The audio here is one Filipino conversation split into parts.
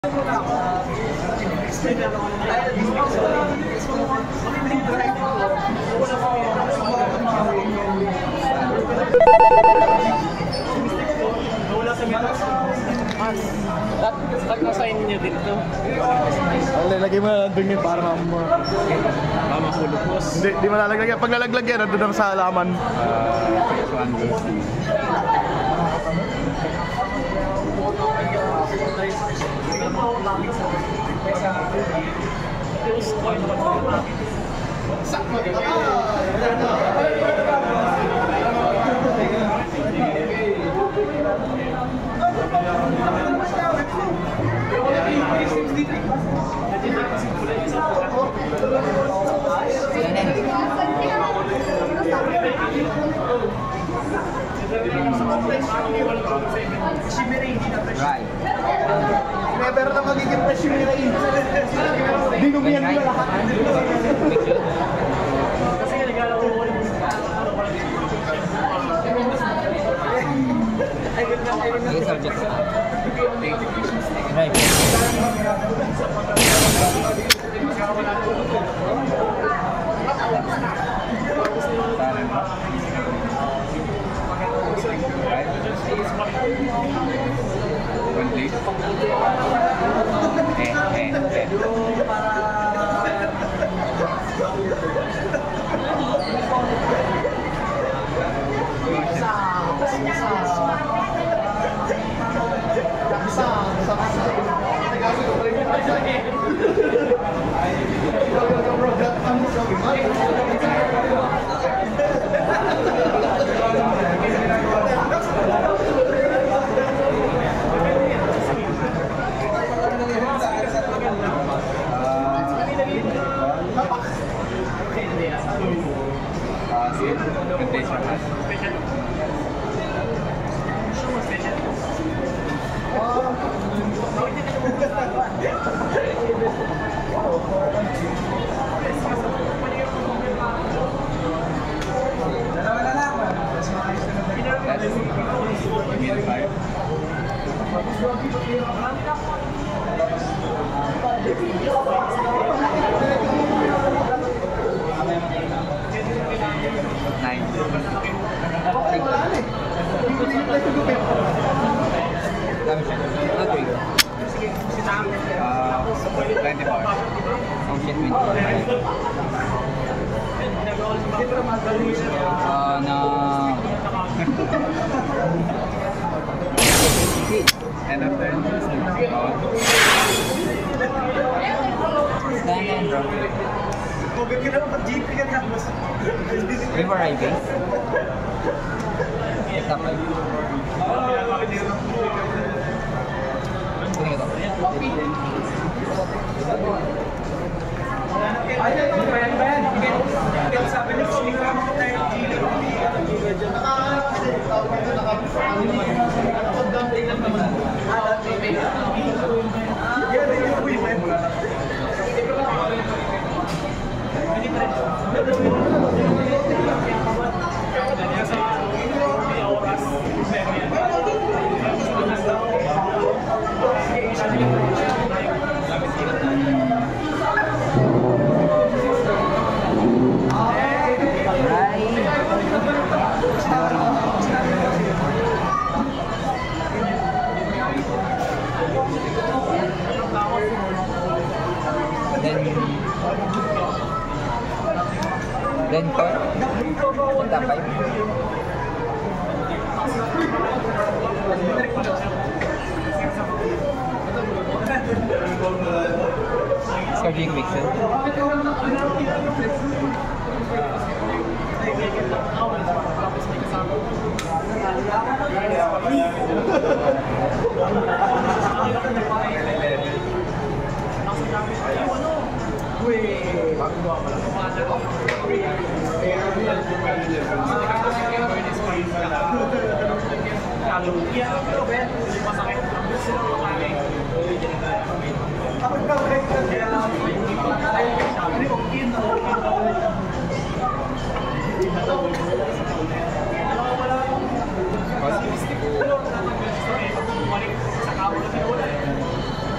Nasa inyo dito. Lagay mo na doon yun para mahulog boss. Hindi mo lalaglag yan. Pag nalaglag yan, nandun ang sa halaman. Right. Never na magiging fresh yung nila yun. Dinumihan nila lahat. Kasi nagalaw ko Yes, subject. Right. Before arriving, tapos then punta 5. Scheduling mixer.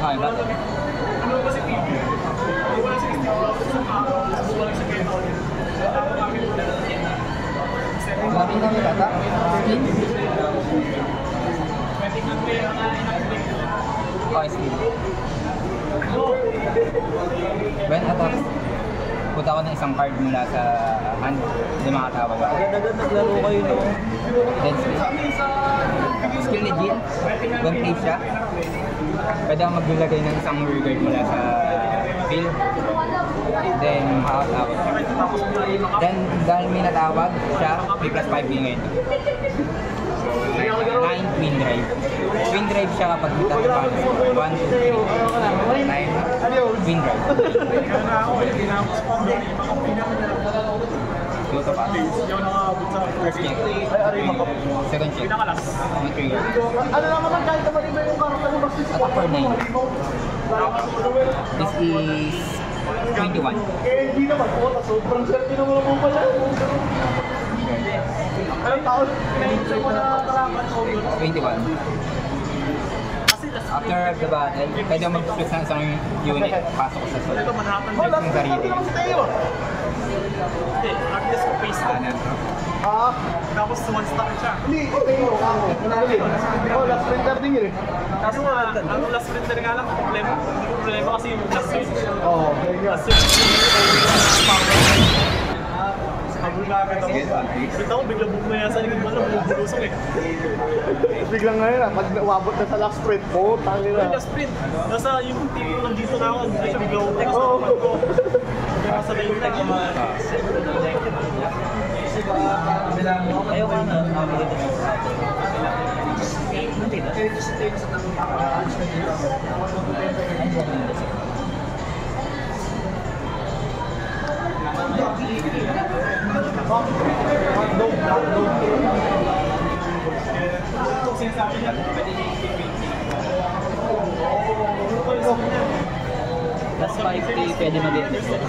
Hi, Laki na may attack. Skin. Oh, skin. When attack, punta ako ng isang card mula sa hand. Hindi makatawag ako. Agad-agad naglaro kayo no? Then skill legit. When play siya, pwede akong maglagay ng isang regard mula sa field. Then makatawag. Then dahil may natawag siya, may plus 5 din ngayon. 9 Queen Drive. Queen Drive siya kapag tatapag. 1, 2, 3, 9 Queen Drive. Luto pa. First check. Second check. Mag-trigger. Ano naman lang kahit naman iba yung karakter mo basta sa Attack for 9. This is 21. Eh, hindi naman po. Sobrang swerte naman mo pala. Anong taon? Pinahintay mo na kalaban ko. 21. After the battle, pwede ako mag-split ng isang unit. Pasok ko sa sol. Wala, Yung sarili. naman sa tayo. Ah, Tapos one stop siya. hindi, tayo ako. Nanali. Oh, last printer din yun eh. Kaso nga, ang last printer nga lang, problema kasi yung last switch. Oo, there you go. Last switch. Habol ka agad ako. Kita ko, bigla bumaya sa likod mo na, bumubulusok eh. Biglang ngayon pag nawabot na sa last sprint po, tangin Yung na. last sprint, nasa yung team ko nandito na ako, bigla ko text Oo. na ko. Nasa na yung text mo. Ayaw ka na. Hotdog. Plus 5K pwede mag-intercept.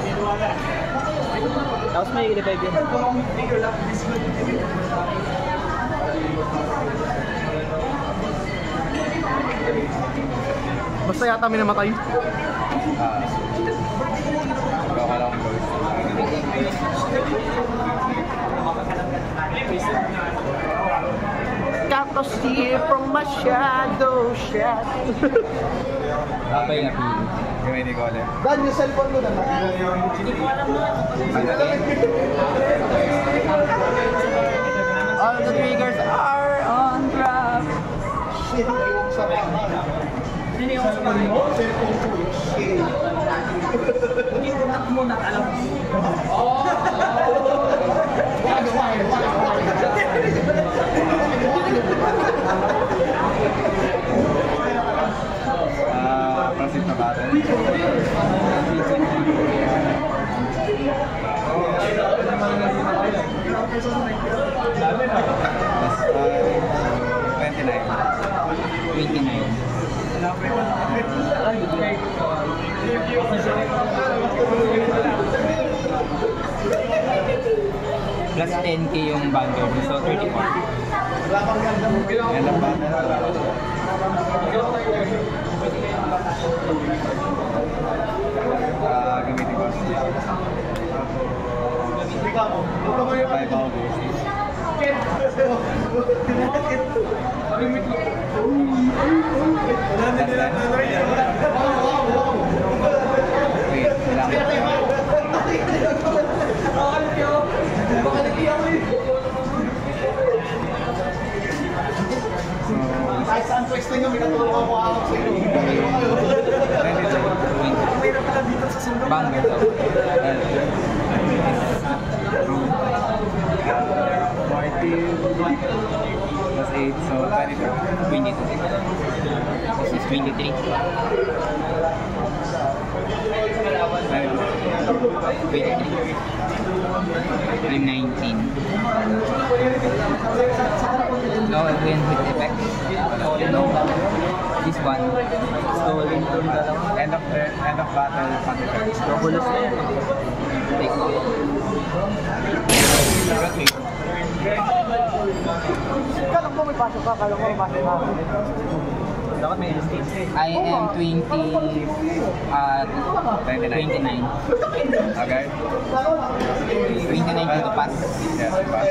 Tapos may revive yun. Basta yata may namatay. Got to see from my shadow. Kapay na pili. Yung hindi ko alam. Dan, yung cellphone mo na. All the triggers are on grab. Shit, yung sa Hindi ako sa pagin mo. cellphone ko yung shit. Hindi ko na muna alam. Proceed na battle. Plus 29. 29. Plus 10k yung bundle, so 34. End of battle. Gamitin ko. 5 hours. Wait, Kahit saan pwesto nyo, may natulong ako sa inyo. Mayroon pala dito sa sundo. Bundle to. 14 plus 8, so 22. 22. This is 23. 23. I'm 19. No, when hit effect. No. This one. Stolen turn na lang. End of battle, Pantheon. Robulos na yan. Take. Okay. Kala ko may pasok ka, kala ko may pasok ka. Dapat may stage eh. I am 29. Okay? 29 to pass. Yes, pass.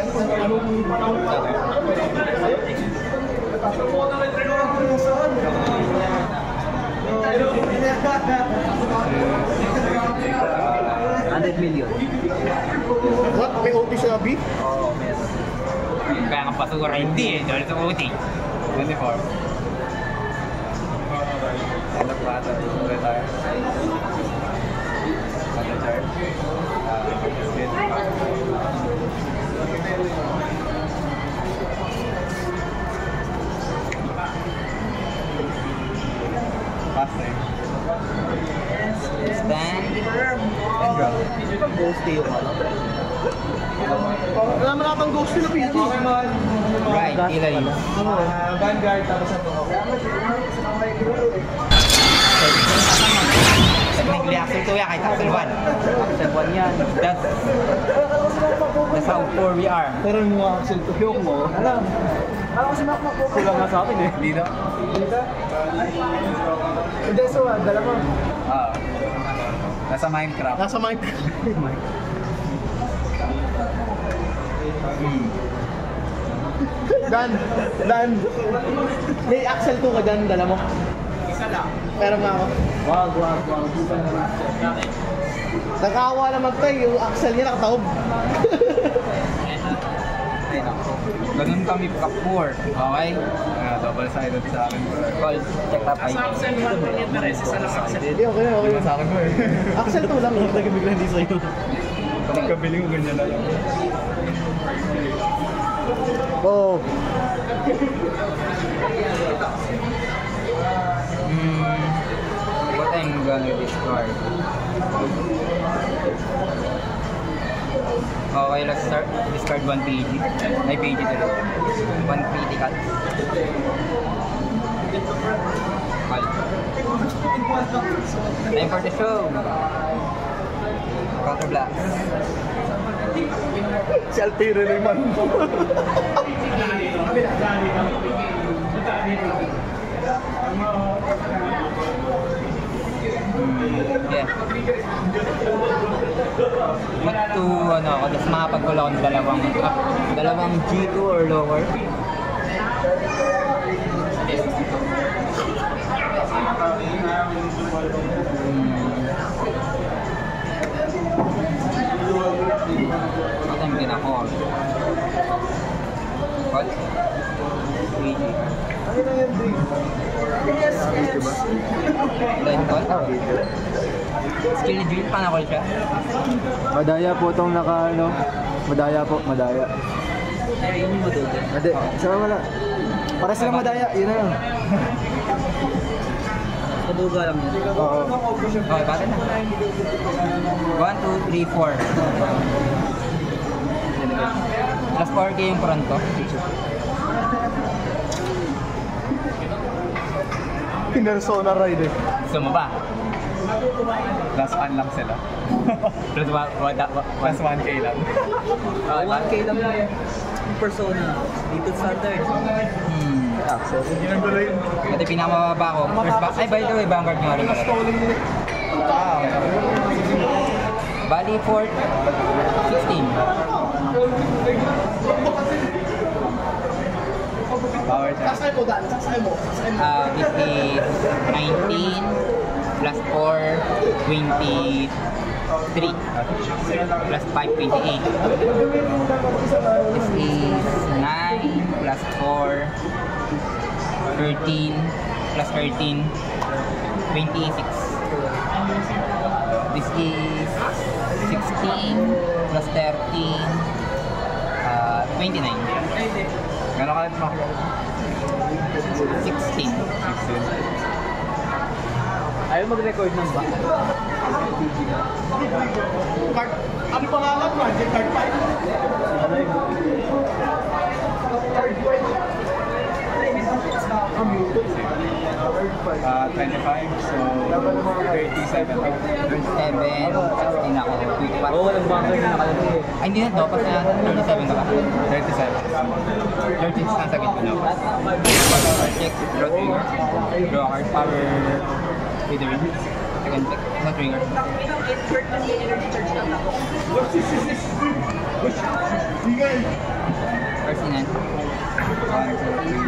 $100 million. What? May OT sa B? Oo, meron. Kaya nga pasura hindi eh, dahil sa OT. 24. End of battle. Retire. Retire. Pass time. Stand. And draw. Ghost yung ano. Wala mo nakapang ghost nila PG. Right, kilay. Vanguard tapos sa to. Technically, Axel 2 yan, kahit Axel 1. Axel 1 yan. That's how poor we are. Pero yung mga Axel to. Yung mo. Alam. Alam ko si Mac Mac. Kulang nga sa akin eh. Lino? Hindi, so dala mo. Ah. Nasa Minecraft. Nasa mic. Dan. May Axel 2 ka dyan, dala mo. Isa lang. Pero nga ako. Wag. Nakawa naman tayo, yung Axel niya nakataob. Ganun kami ka-poor. Okay? Double-sided sa akin. Call, check up ay. Hindi, okay na. Sa akin mo eh. Axel 2 lang. Nagabigla hindi sa'yo. Pagkabili ko ganyan na lang. Oo. What I'm gonna discard? Okay, let's start. Discard 1 PG. Ay, PG tuloy. 1 critical. Call. Time for the show. Counter blast. Si Altiro naman. Yeah. Mat to, ano ako, tapos makapagkulo ako ng dalawang G2 or lower. What I'm gonna call? What? 3G. Ano na yan, Dre? Yes. Line call? Skill drill pa na call siya? Madaya po itong Madaya po. Ay, yun mo doon. Hindi, sama wala. Para silang madaya, yun na lang. Kaduga lang yun. Oo. Okay, bakit na? 1, 2, 3, 4. Plus 4K yung front ko. Pinersona ride eh. Gusto mo ba? Plus 1 lang sila. Plus Plus 1K lang. 1K lang yun. Yung persona. Dito standard. Axel. Yun ang gulo yun. Ito pinamababa ko. First back. Ay, by the way, Vanguard nga rin pala. Bali 4, 16. Power charge. Sasakay mo, Dan. Sasakay mo. This is 19 plus 4, 23 plus 5, 28. This is 9 plus 4, 13 plus 13, 26. This is 16 plus 13, 29. Gano'n ka lang 16. 16. Ayaw mag-record ng ba? Ano pangalan? Project Card 25, so 37. 16 ako. Quick pass. Oo, walang bunker na nakalagay. Ay, hindi na to. Kasi 37 ka ba? 37. 36 na sa gitna. Check, draw trigger. Draw card, power. Withering. Second check, no trigger. First in hand. 1, 2, 3, 4,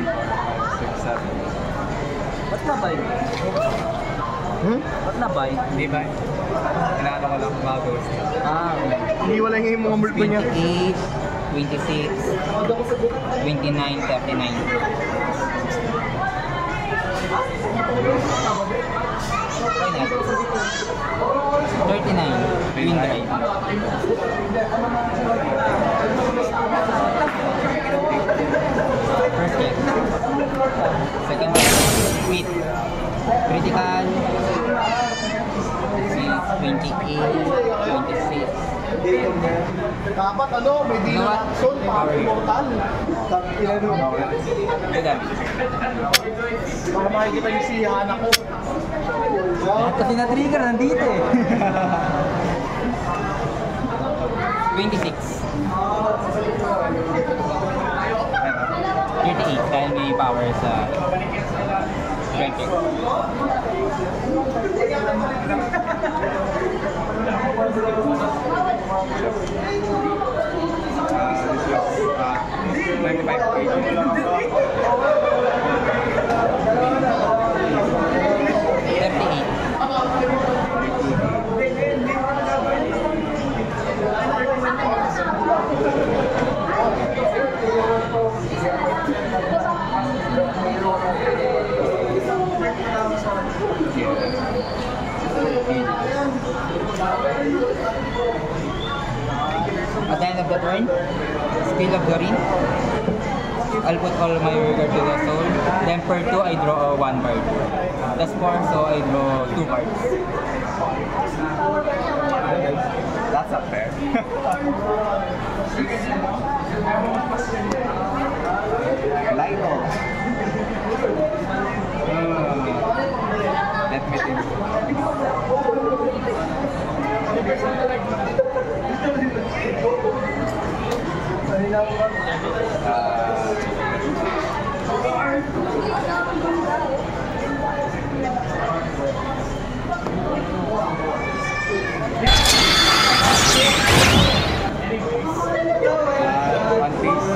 5, 6, 7. Ba't nabay? Ba't nabay? Hindi ba? Inaano ko lang mga ghost. Hindi wala yung mga multo niya. 28, 26, 29, 39. Why not? 39, wind drive. First check. Second check, quit. Critical. 28, 26. Dapat ano, may di reaction, power mortal. Gagamit. Para makikita yung si Hana ko. Kasi na-trigger, nandito eh. 26. 38 dahil may power sa strength check. This is 95. 38. At the end of the turn, skill of the ring. I'll put all my regard to the soul. Then per 2, I draw 1 card. That's 4, so I draw 2 cards. That's not fair. Lino. Let me think. One piece.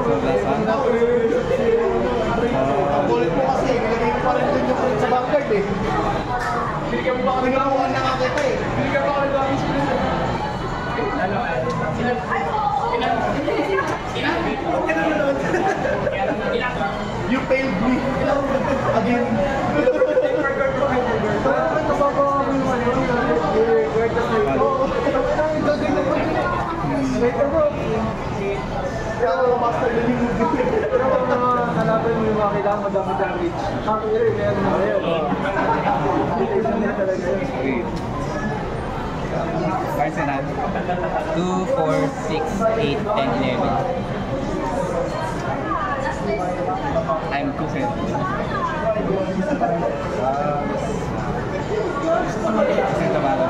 So that's one. Bullet mo kasi, nilagay ko pa rin dun yung sa vanguard eh. Binigyan mo pa kami ng uwan na kakita eh. Binigyan pa kami ng You failed me. Again. Kaya ako master na yung movie. Hanapin mo yung mga kailangan madami damage. Ako yun, meron na ngayon. Three. Cards in hand. 2, 4, 6, 8, 10, 11. I'm cooking. Sento malo.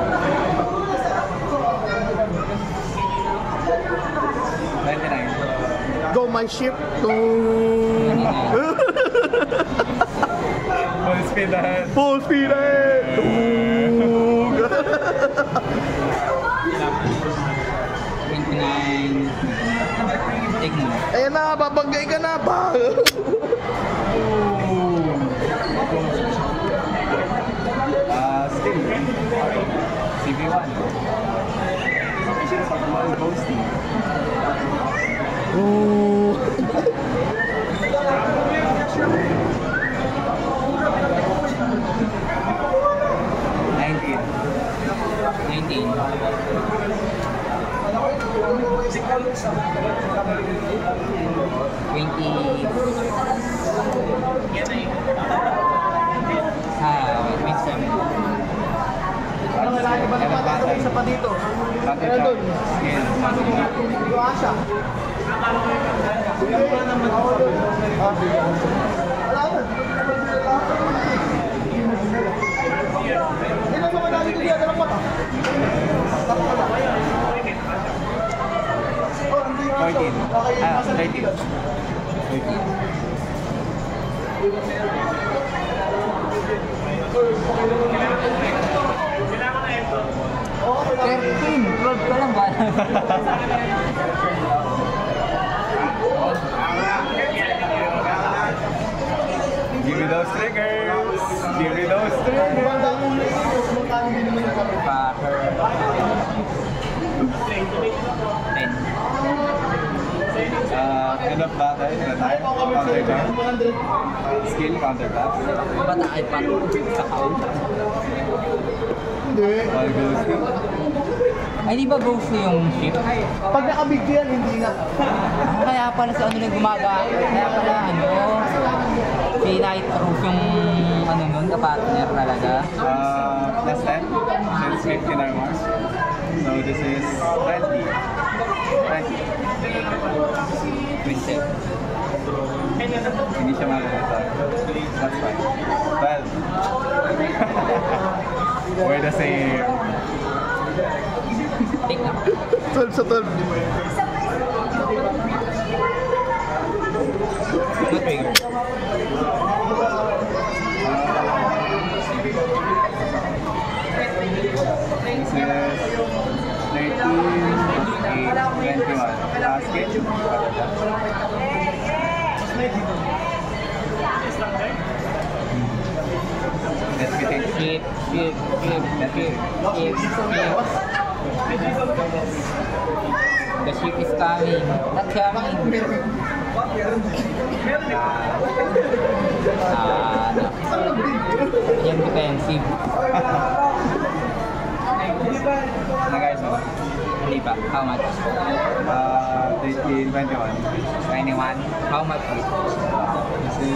29. Go my ship to... Full speed ahead. Full speed ahead! 29. Take mo. Ayan na, babagay ka na ba? Still. CB1. Ghosting. Ooh. 27. Ano, wala iba na pata sa isa pa dito. Kaya doon. Yung Asha. Wala naman ako doon. Wala na. Give me those triggers! Give me those triggers! Packer. 10. End of battle, retire, counter guard, skill, counter blast, Patay pa sa count. Hindi. all goes to. Ay, di ba ghost na yung ship? Pag nakabig yan, hindi na. Kaya pala sa ano na gumaga. Kaya pala ano, si Night Roof yung ano nun, kapartner talaga. Plus 10, since 15 or more. So this is 20. 20. Princess. Hindi siya makakita. That's fine. 12. We're the same. Take na. 12 sa 12. No trigger. This is 13, 8, 21. Skill. Let's get it. Ship. The ship is coming. Not coming. Yan defensive. Guys, Hindi pa. How much? 13, 21. 91. How much? This is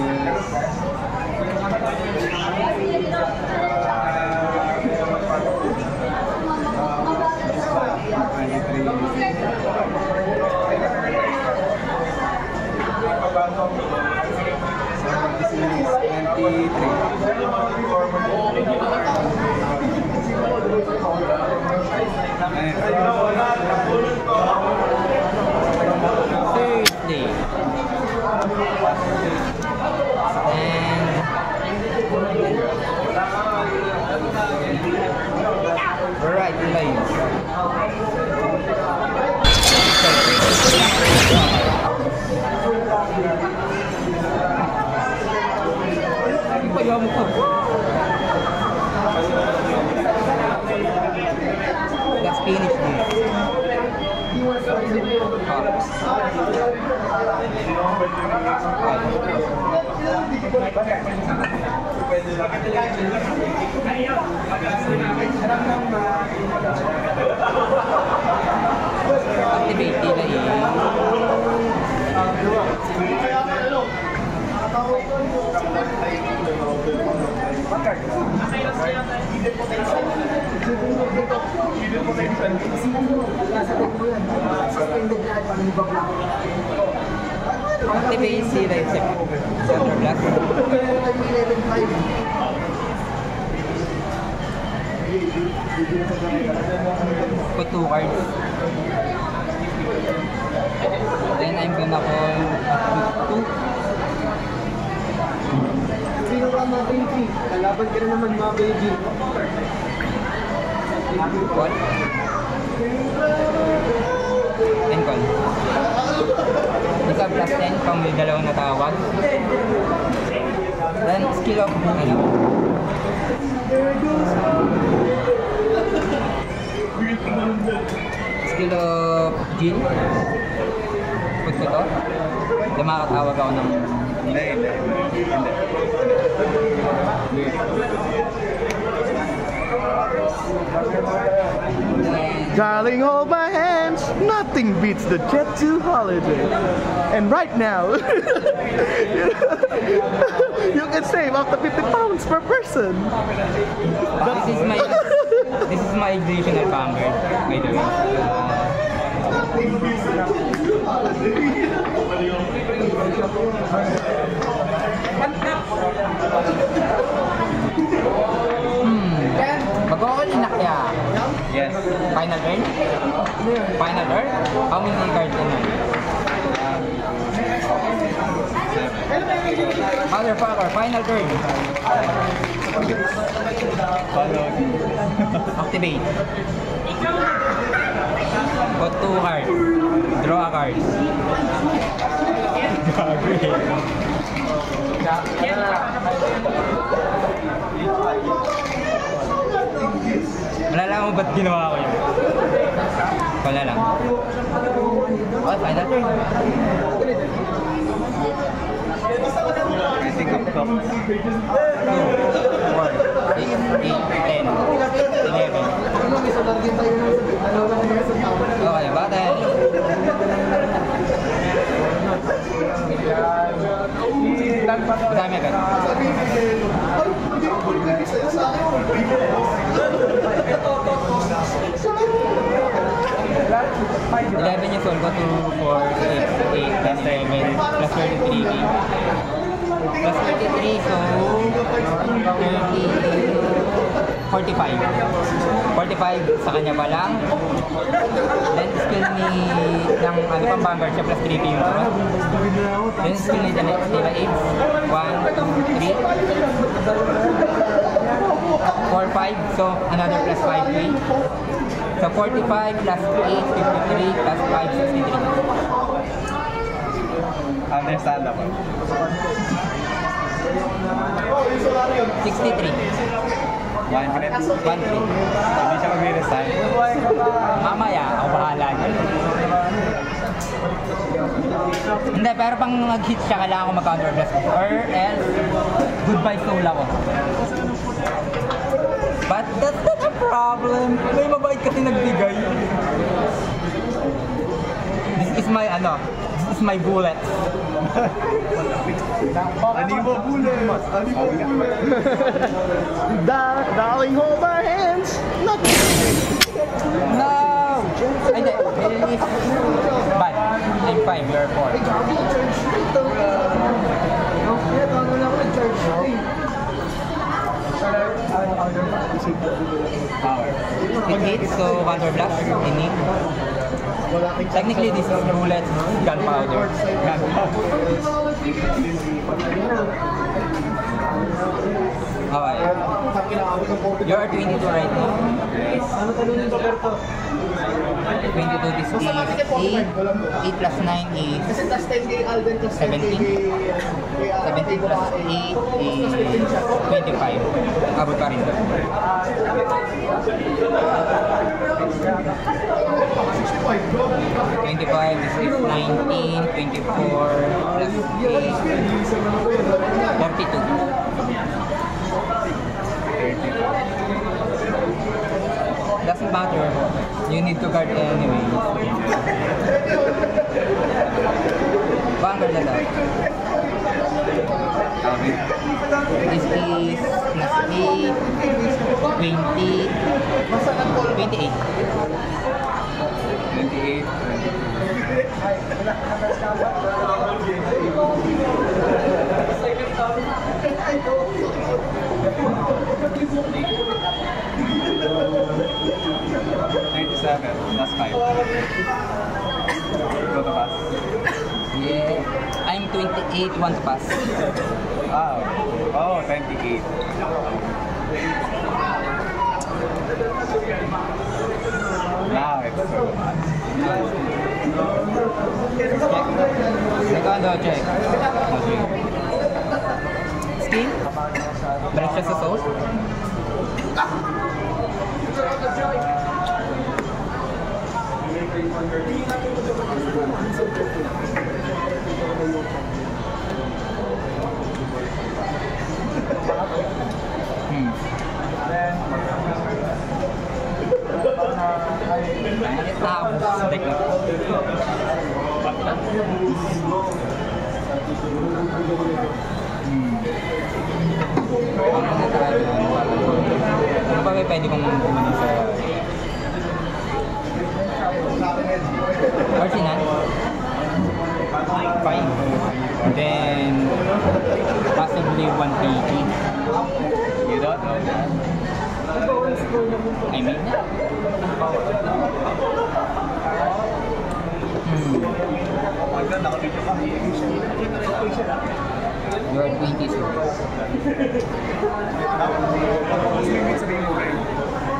Thursday. And we're right in line. Pagawa mo ko. Let's finish this. Activate nila activate sila yung center block. Put 2 cards. Then I'm gonna call put 2. Sino ka mga baby? Kalaban ka na naman mga baby. Call. And call. Isa plus 10 pang may dalawang natawag. Then skill of ano? Skill of Jin. Put ko to. Di makakatawag ako ng... Hindi. Darling, hold my hands. Nothing beats the Jet 2 holiday. And right now, you can save up to 50 pounds per person. This is my additional Vanguard, by the way. Mag-okay kaya. Yes. Final turn? Final turn? How many cards in hand? Motherfucker, final turn. Follow. Activate. Put 2 cards. Draw a card. Gago eh. Malalaman mo ba't ginawa ko yun? Wala lang. Okay, final turn. I think I'm top. 2, 4, 6, 8, 10, 11. Okay, battle. Madami agad. Eleven years old ko, 2, 4, 6, 8, plus 7, plus 33. Plus 33, so 30, 45. 45 sa kanya pa lang. Then skill ni ng ano pang Vanguard siya plus 3P yung ano. Then skill ni Dila 8. 1, 2, 3. 4, 5. So another plus 5P. So 45 plus 8, 53 plus 5, 63. Understandable. 63. 1 minute. 1, 3. Hindi siya mag-resign. Mamaya, ako bahala niya. Hindi, pero pang nag-hit siya, kailangan ko mag-counterblast or else, goodbye soul ako. But that's not a problem. May mabait kasi nagbigay. This is my, this is my bullet. Animo bullets! Animo bullets! Darling, hold my hands. Not No! Ay, hindi. Release. Bad. I'm 5, you're 4. Power. It hits, so counterblast. Inning. Technically, this is bullet gunpowder. Okay. You're 22 right now. 22 this is 8 plus 9 is 17. 17 plus 8 is 25. Abot pa rin. 25 is 19, 24 plus 8, 42. Doesn't matter. You need to guard anyway. Vanguard na daw. This is plus 8, 20, 28. 28. 97, that's 5. Go to pass. Yeah. I'm 28, want to pass. Oh, 28. Now it's go to pass. Second or check? Okay. Skill? Balik siya sa soul? Deck na. Ano ba may pwede kong gumanin sa Arsenal? 5. Then possibly 1 PG. You don't know that. I mean, you're 20 so.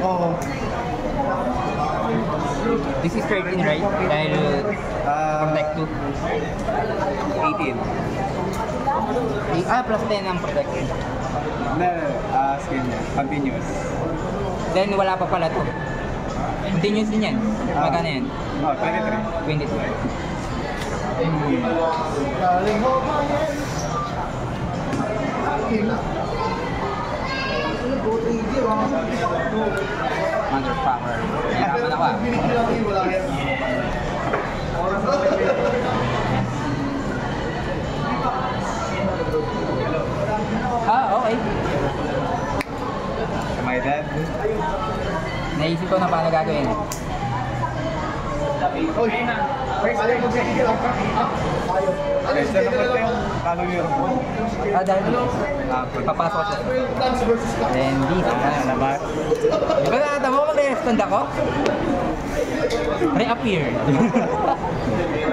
Oo. This is 13, right? Dahil Protect 2. 18. Plus 10 ang Protect 2. No, skin niya. Continuous. Then wala pa pala to. Continuous din yan. Magkano yan? Oh, 23. 22. Galing ho ba yan? Mother power. Hirapan ako ah. Wala yan. Okay. Am I dead? Naisip ko na paano gagawin. Oy, ayaw mo siya higil. Eh, siya naman yung follow your phone. Dahil papasok siya. Plants versus Cats. Then this. Ano naman? Di ba nakata mo mag-respond ako? Reappear.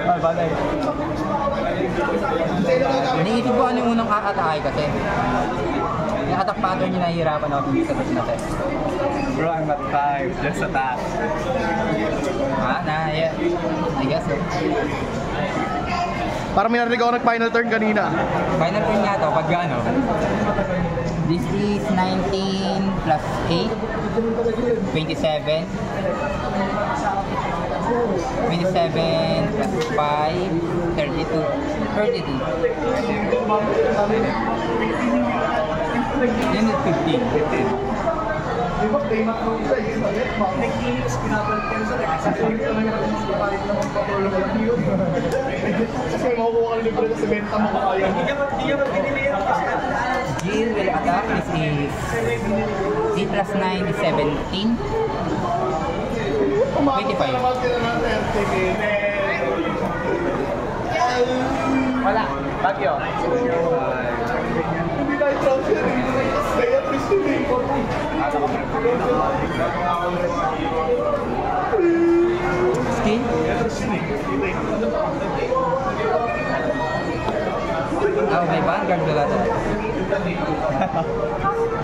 Ay, bagay. Naisip ko ano yung unang kakatake kasi. Yung attack pattern niya nahihirapan ako sa test na test. Bro, I'm at 5. Just attack. Yeah. I guess so. Parang may narinig ako nag-final turn kanina. Final turn nga to, pag ano. This is 19 plus 8. 27. 27 plus 5. 32. 32. Yun is 15. Di ba, payment mo siya, yun ba? Nag-inis, pinabalik kayo sa kasi makukuha ka libre na sa benta mo kaya. Hindi ka magpinili yan. Jill will attack. This is 3 plus 9 is 17. 25. Wala. Bagyo. Hindi na i-transfer rin. Kaya presuming ko. Skin? May Vanguard wala to.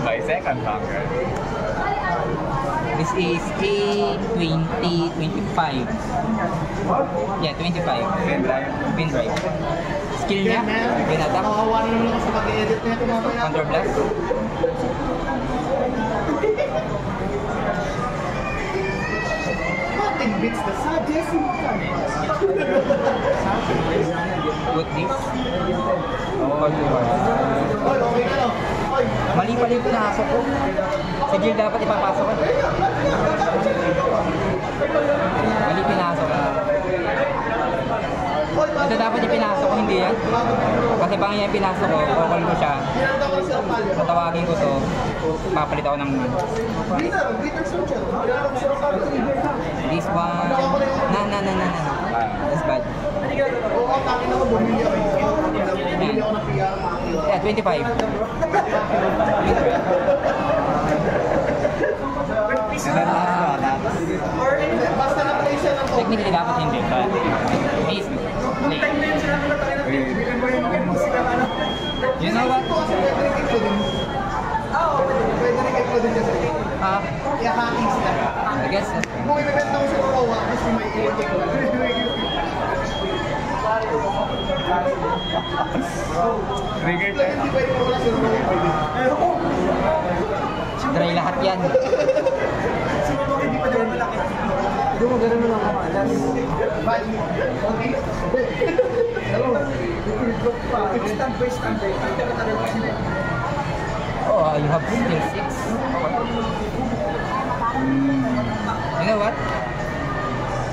By second hunger. This is a 20, 25. Yeah, 25. Pin drive. Skill niya? Pin attack? Makawa na naman ako sa pag-edit niya kumamaya. Counter blast? Nothing beats the saddest in Put this. Counter blast. Oy, okay na no? Oy, Mali pala yung pinasok ko. Si Jill dapat ipapasok ko. Mali pinasok ko. Ito dapat yung pinasok ko, hindi yan. Kasi bang yan pinasok ko, call ko siya. Tatawagin ko to, papalit ako ng this one. Na. That's bad. oo, takin ako, bumili ako. Bumili ako ng PR. Yeah, 25. Basta na-play siya ng Technically dapat hindi. Please. Play. You know what? Pwede rin kayo din kasi. Kaya hacking sila. I guess. Kung ibibenta ko sa kawawa, kasi may i-take ko. Trigger Like, hindi pwede mo wala sila kawawa. Try lahat yan. Hindi pa naman malaki. Hindi mo ganun lang kamalas. Bye. Okay? Hello. Stand by stand by. Oh, you have skill 6. You know what?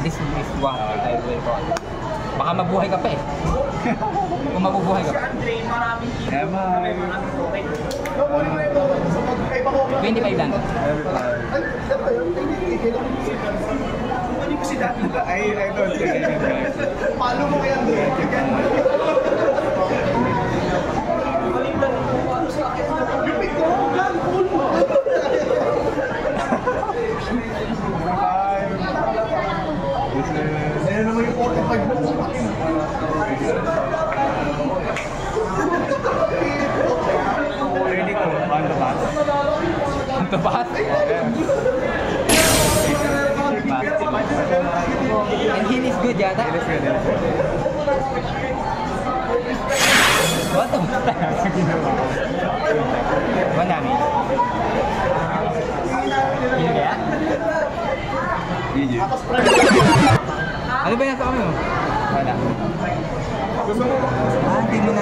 This is what I will call. Baka mabuhay ka pa eh. Kung mabubuhay ka pa. 25 lang. I don't think I can drive. Paano mo kaya doon? Lupit ko! Lang! Cool mo! Ayan naman yung 45 mo sa pakin. On the bus. Ang tapas. Fast. And heal is good yata? It is good, it is good. What the fuck? Manami. Heal kaya? GG. Ano ba yung sa kami mo? Wala. Gusto mo? Ah, hindi mo na